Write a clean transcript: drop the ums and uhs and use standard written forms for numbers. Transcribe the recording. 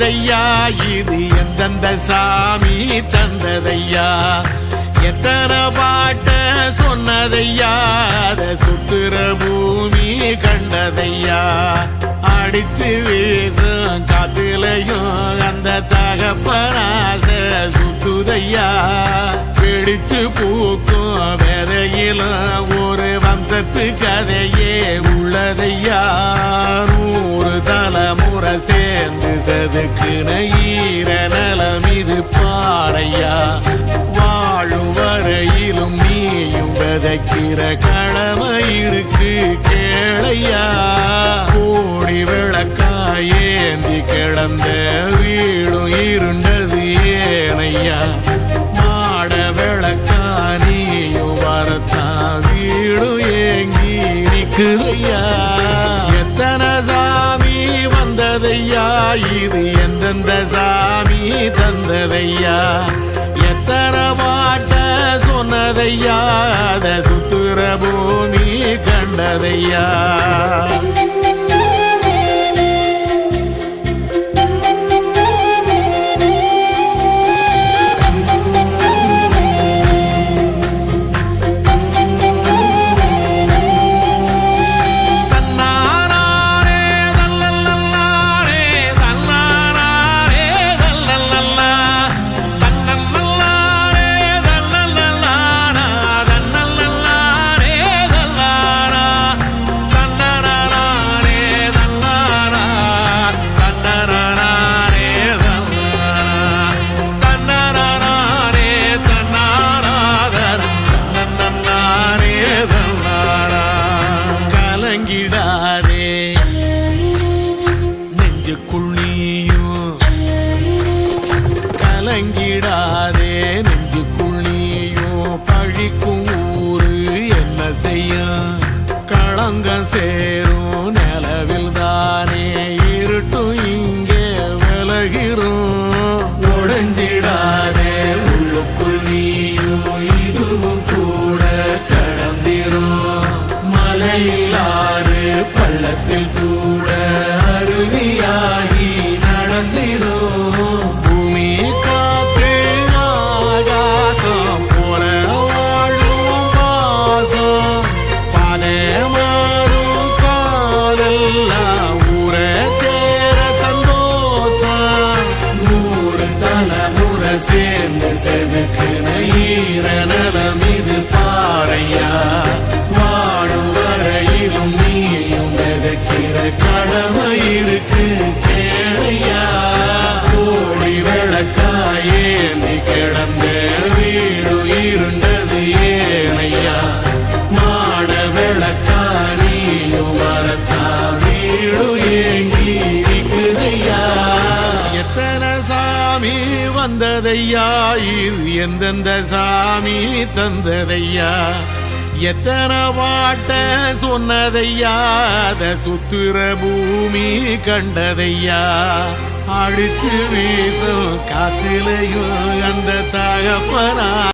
வந்ததையா இது எந்தெந்த சாமி தந்ததையா எத்தனை பாட்ட சொன்னதையா அத சுத்துற பூமி கண்டதையா அடிச்சு வீசும் காத்துலையும் அந்த தகப்பனாச சுத்துதையா பிடிச்சு பூக்கும் விதையிலும் ஒரு வம்சத்து கதையே உள்ளதையா 100 தலைமுறை சேர்ந்து சதுக்குன ஈர நலம் இது பாறையா வாழும் வரையிலும் நீயும் விதைக்கிற கடமை இருக்கு கேளையா கோடி விளக்காயேந்தி கிடந்த வீடும் இருண்டது ஏனையா மாட விளக்கா நீயும் வரத்தான் வீடும் ஏங்கி நிக்குதையா எத்தனை சாமி வந்ததையா இது எந்தெந்த சாமி தந்ததையா எத்தனை பாட்ட சொன்னதையா அத சுத்துற பூமி கண்டதையா கலங்கிடாதே நெஞ்சுக்குள்ளியும் கலங்கிடாதே நெஞ்சுக்குள்ளியும் பழிக்கும் ஊரு என்ன செய்யும் களங்கம் சேரும் நிலவில் தானே இருட்டும் இங்கே விலகிறோம் உடைஞ்சிடாதே உள்ளுக்குள் நீயும் இதுவும் கூட கடந்திரும் மலையில்லாறு பள்ளத்தில் கூட அருவியாகி நடந்திரும் பூமி காத்து ஆகாசம் போல வாழும் பாசம் பாலே மாறும் காலெல்லாம் ஊர சேர சந்தோஷம் 100 தலைமுறை சேர்ந்து செதுக்குன ஈர நலம் இது பாறையா நீயும் விதைக்கிற கடமை இருக்கு கேளையா கோடி விளக்காயேந்தி கிடந்த வீடு இருண்டது ஏனையா மாட விளக்கா நீயும் வரத்தா வீடு ஏங்கி இருக்குதையா எத்தனை சாமி வந்ததையா இது எந்தெந்த சாமி தந்ததையா எத்தனை பாட்ட சொன்னதையா அத சுத்துற பூமி கண்டதையா அடிச்சு வீசும் காத்திலையும் அந்த தகப்பனா